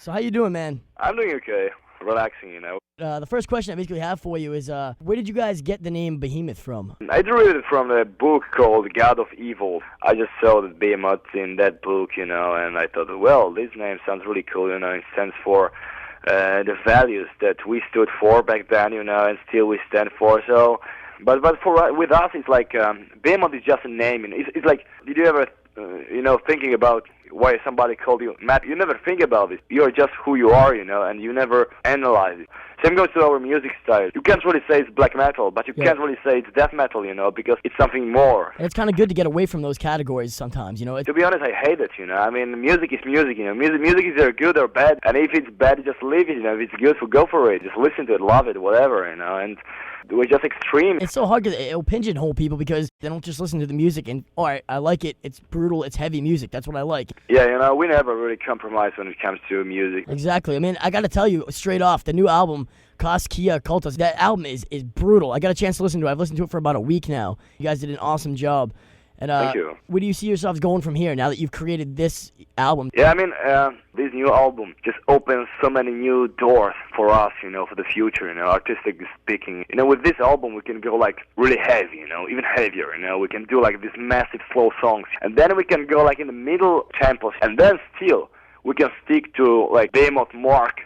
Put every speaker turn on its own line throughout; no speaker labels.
So how you doing, man?
I'm doing okay. Relaxing.
The first question I basically have for you is, where did you guys get the name Behemoth from?
I derived it from a book called God of Evil. I just saw the Behemoths in that book, and I thought, well, this name sounds really cool, it stands for the values that we stood for back then, and still we stand for. So, but for with us, it's like Behemoth is just a name. It's like, did you ever, thinking about why somebody called you Matt? You never think about it. You're just who you are, and you never analyze it. Same goes to our music style. You can't really say it's black metal, but you can't really say it's death metal, because it's something more.
And it's kind of good to get away from those categories sometimes,
To be honest, I hate it, Music is music, Music is either good or bad, and if it's bad, just leave it, If it's good, go for it. Just listen to it, love it, whatever, and we're just extreme.
It's so hard because it'll pigeonhole people because they don't just listen to the music and, all right, I like it, it's brutal, it's heavy music, that's what I like.
Yeah, we never really compromise when it comes to music.
Exactly. I mean, I got to tell you, straight off, the new album, Kos Kia Kultus, that album is brutal. I got a chance to listen to it. I've listened to it for about a week now. You guys did an awesome job. And,
Thank you.
Where do you see yourselves going from here now that you've created this album?
Yeah, this new album just opens so many new doors for us, for the future, artistically speaking. With this album, we can go, really heavy, even heavier, We can do, these massive slow songs. And then we can go, in the middle tempos. And then still, we can stick to, Behemoth Mark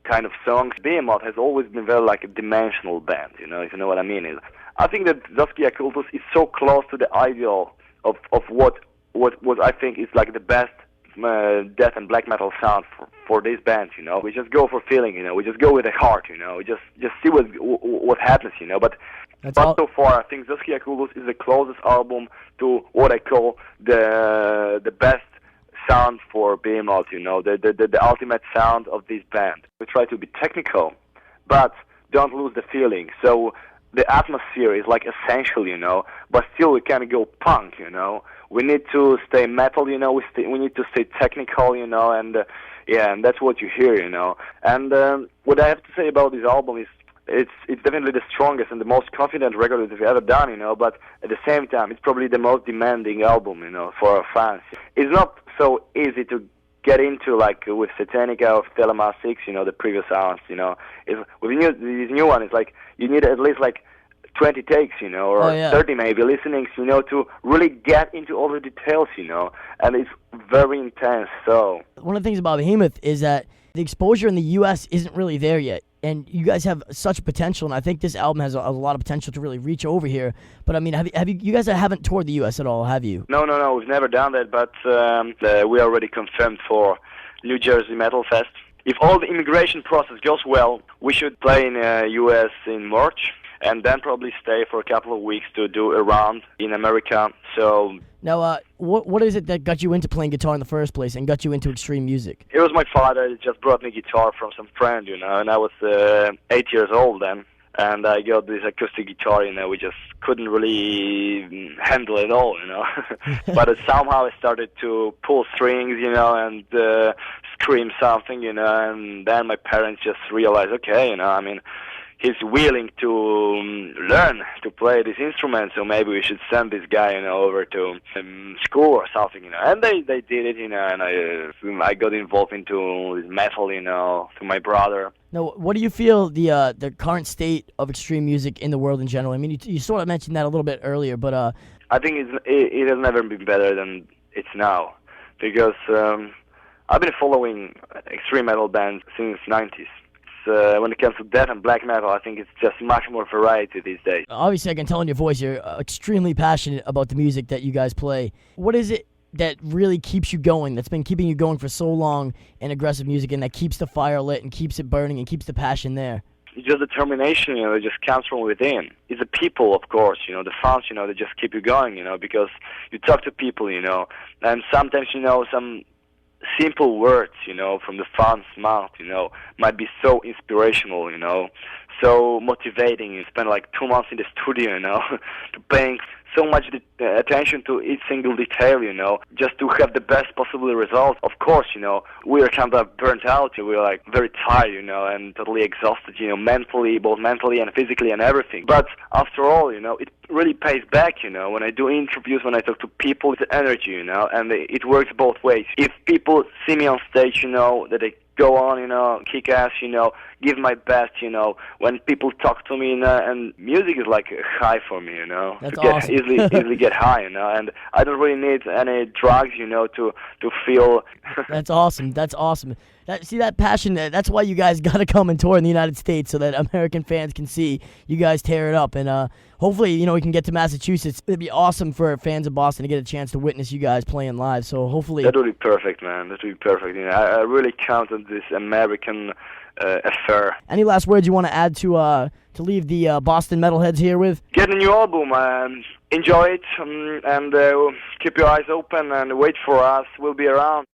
kind of songs. Behemoth has always been very, a dimensional band, if you know what I mean. I think that Kos Kia Kultus is so close to the ideal of what I think is the best death and black metal sound for these bands. We just go for feeling. We just go with the heart. We just see what happens. But so far, I think Kos Kia Kultus is the closest album to what I call the best sound for Behemoth. The ultimate sound of this band. We try to be technical, but don't lose the feeling. So the atmosphere is essential, but still we can't go punk, We need to stay metal, we need to stay technical, and that's what you hear, And what I have to say about this album is it's definitely the strongest and the most confident record that we've ever done, But at the same time, it's probably the most demanding album, for our fans. It's not so easy to get into with Satanica or Telema 6, the previous sounds, With this new one, it's you need at least 20 takes, or 30 maybe listenings, to really get into all the details, and it's very intense. So
one of the things about Behemoth is that the exposure in the U.S. isn't really there yet, and you guys have such potential, and I think this album has a lot of potential to really reach over here. But I mean, have you guys haven't toured the U.S. at all, have you?
No, we've never done that, but we are already confirmed for New Jersey Metal Fest. If all the immigration process goes well, we should play in U.S. in March, and then probably stay for a couple of weeks to do a round in America. So
now, what is it that got you into playing guitar in the first place and got you into extreme music?
It was my father. He just brought me guitar from some friend, and I was 8 years old then. And I got this acoustic guitar, we just couldn't really handle it all, But somehow I started to pull strings, and scream something, and then my parents just realized, okay, he's willing to learn to play this instrument, so maybe we should send this guy, over to school or something, And they did it, and I got involved into metal, to my brother.
Now, what do you feel the current state of extreme music in the world in general? I mean, you sort of mentioned that a little bit earlier, but
I think it has never been better than it's now, because I've been following extreme metal bands since '90s. When it comes to death and black metal, I think it's just much more variety these days.
Obviously, I can tell in your voice you're extremely passionate about the music that you guys play. What is it that really keeps you going, that's been keeping you going for so long in aggressive music, and that keeps the fire lit and keeps it burning and keeps the passion there?
It's just determination, it just comes from within. It's the people, of course, the fans, they just keep you going, because you talk to people, and sometimes, some simple words, from the fans' mouth, might be so inspirational, so motivating. You spend 2 months in the studio, to paying so much attention to each single detail, just to have the best possible result. Of course, we are kind of burnt out. We're very tired, and totally exhausted, mentally, both mentally and physically and everything. But after all, it really pays back, when I do interviews, when I talk to people, it's energy, and it works both ways. If people see me on stage, that they go on, kick ass, give my best, when people talk to me, and music is like a high for me,
That's
to get
awesome.
easily get high, and I don't really need any drugs, to feel.
That's awesome. That's awesome. See that passion. That's why you guys got to come and tour in the United States so that American fans can see you guys tear it up. And hopefully, we can get to Massachusetts. It'd be awesome for fans of Boston to get a chance to witness you guys playing live. So hopefully,
That would be perfect, man. That would be perfect. I really count on this American affair.
Any last words you want to add to leave the Boston metalheads here with?
Get a new album, enjoy it, and keep your eyes open and wait for us. We'll be around.